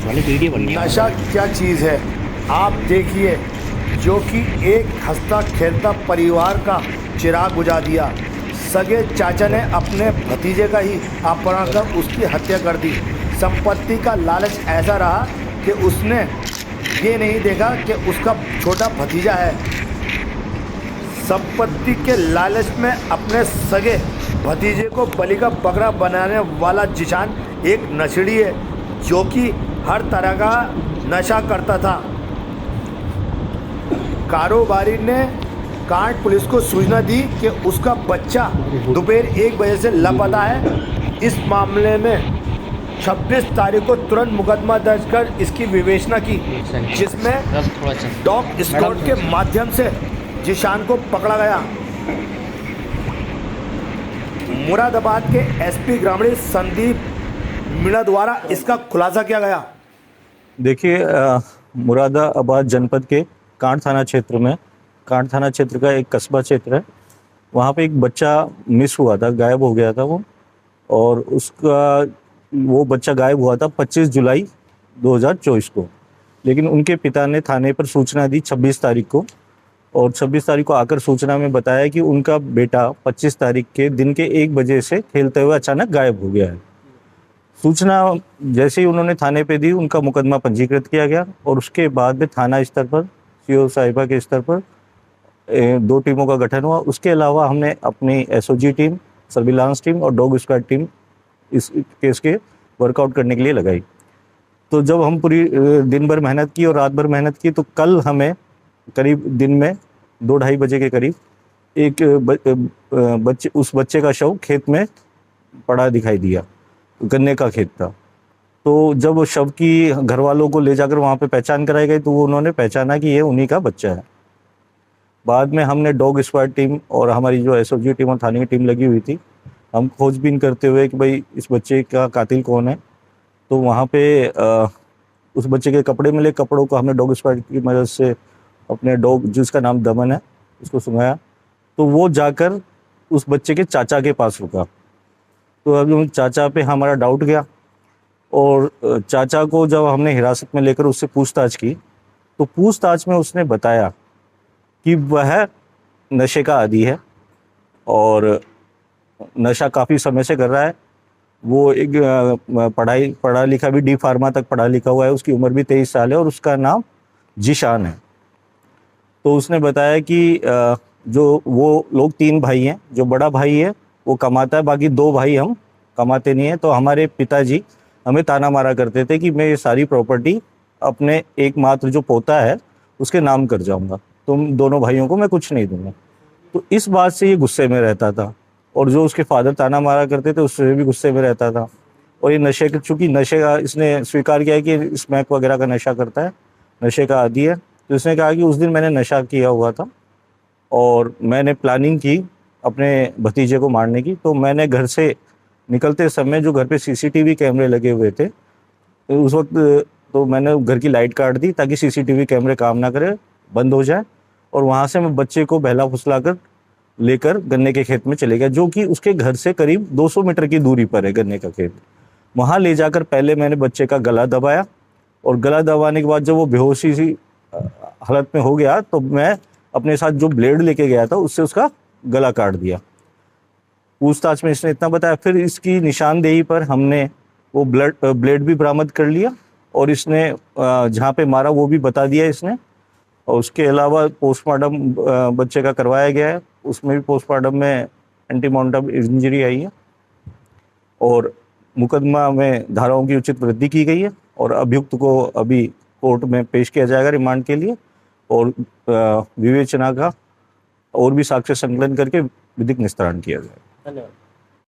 वाली वीडियो बननी है। नशा क्या चीज़ है आप देखिए, जो कि एक हंसता खेलता परिवार का चिराग बुझा दिया। सगे चाचा ने अपने भतीजे का ही अपहरण कर उसकी हत्या कर दी। संपत्ति का लालच ऐसा रहा कि उसने ये नहीं देखा कि उसका छोटा भतीजा है। संपत्ति के लालच में अपने सगे भतीजे को बलि का बकरा बनाने वाला जिशान एक नशेड़ी है, जो कि हर तरह का नशा करता था। कारोबारी ने कांट पुलिस को सूचना दी कि उसका बच्चा दोपहर 1 बजे से लापता है। इस मामले में 26 तारीख को तुरंत मुकदमा दर्ज कर इसकी विवेचना की, जिसमें डॉग स्क्वाड के माध्यम से जिशान को पकड़ा गया। मुरादाबाद के एसपी ग्रामीण संदीप मीणा द्वारा इसका खुलासा किया गया। देखिए, मुरादाबाद जनपद के कांट थाना क्षेत्र में, कांट थाना क्षेत्र का एक कस्बा क्षेत्र है, वहाँ पे एक बच्चा मिस हुआ था, गायब हो गया था वो। और वो बच्चा गायब हुआ था 25 जुलाई 2024 को। लेकिन उनके पिता ने थाने पर सूचना दी 26 तारीख को, और 26 तारीख को आकर सूचना में बताया कि उनका बेटा 25 तारीख के दिन के 1 बजे से खेलते हुए अचानक गायब हो गया है। सूचना जैसे ही उन्होंने थाने पे दी, उनका मुकदमा पंजीकृत किया गया, और उसके बाद में थाना स्तर पर, सीओ साहिबा के स्तर पर 2 टीमों का गठन हुआ। उसके अलावा हमने अपनी एसओजी टीम, सर्विलांस टीम और डॉग स्क्वाड टीम इस केस के वर्कआउट करने के लिए लगाई। तो जब हम पूरी दिन भर मेहनत की और रात भर मेहनत की, तो कल हमें करीब दिन में 2-2:30 बजे के करीब एक उस बच्चे का शव खेत में पड़ा दिखाई दिया। गन्ने का खेत था। तो जब वो शव की घर वालों को ले जाकर वहाँ पे पहचान कराई गई, तो वो उन्होंने पहचाना कि ये उन्हीं का बच्चा है। बाद में हमने डॉग स्क्वाड टीम और हमारी जो एसओजी टीम और थाने की टीम लगी हुई थी, हम खोजबीन करते हुए कि भाई इस बच्चे का कातिल कौन है। तो वहाँ पे उस बच्चे के कपड़े मिले, कपड़ों को हमने डॉग स्क्वाड की मदद से अपने डॉग, जिसका नाम दमन है, उसको सुंघाया। तो वो जाकर उस बच्चे के चाचा के पास रुका। तो अभी चाचा पे हमारा डाउट गया, और चाचा को जब हमने हिरासत में लेकर उससे पूछताछ की, तो पूछताछ में उसने बताया कि वह नशे का आदी है और नशा काफ़ी समय से कर रहा है। वो एक पढ़ा लिखा भी, डी फार्मा तक पढ़ा लिखा हुआ है, उसकी उम्र भी 23 साल है और उसका नाम जिशान है। तो उसने बताया कि जो वो लोग 3 भाई हैं, जो बड़ा भाई है वो कमाता है, बाकी 2 भाई हम कमाते नहीं हैं। तो हमारे पिताजी हमें ताना मारा करते थे कि मैं ये सारी प्रॉपर्टी अपने एकमात्र जो पोता है उसके नाम कर जाऊंगा, तुम दोनों भाइयों को मैं कुछ नहीं दूंगा। तो इस बात से ये गुस्से में रहता था, और जो उसके फादर ताना मारा करते थे उससे भी गुस्से में रहता था। और ये नशे, चूँकि नशे का इसने स्वीकार किया है कि स्मैक वगैरह का नशा करता है, नशे का आदी है। तो इसने कहा कि उस दिन मैंने नशा किया हुआ था और मैंने प्लानिंग की अपने भतीजे को मारने की। तो मैंने घर से निकलते समय, जो घर पे सीसीटीवी कैमरे लगे हुए थे उस वक्त, तो मैंने घर की लाइट काट दी ताकि सीसीटीवी कैमरे काम ना करे, बंद हो जाए। और वहाँ से मैं बच्चे को बहला फुसला कर लेकर गन्ने के खेत में चले गया, जो कि उसके घर से करीब 200 मीटर की दूरी पर है गन्ने का खेत। वहाँ ले जाकर पहले मैंने बच्चे का गला दबाया, और गला दबाने के बाद जब वो बेहोशी सी हालत में हो गया, तो मैं अपने साथ जो ब्लेड लेके गया था उससे उसका गला काट दिया। पूछताछ में इसने इतना बताया। फिर इसकी निशानदेही पर हमने वो ब्लेड भी बरामद कर लिया, और इसने जहाँ पे मारा वो भी बता दिया इसने। और उसके अलावा पोस्टमार्टम बच्चे का करवाया गया है, उसमें भी पोस्टमार्टम में एंटीमॉर्टम इंजरी आई है, और मुकदमा में धाराओं की उचित वृद्धि की गई है, और अभियुक्त को अभी कोर्ट में पेश किया जाएगा रिमांड के लिए, और विवेचना का और भी साक्ष्य संकलन करके विधिक निस्तारण किया जाएगा। धन्यवाद।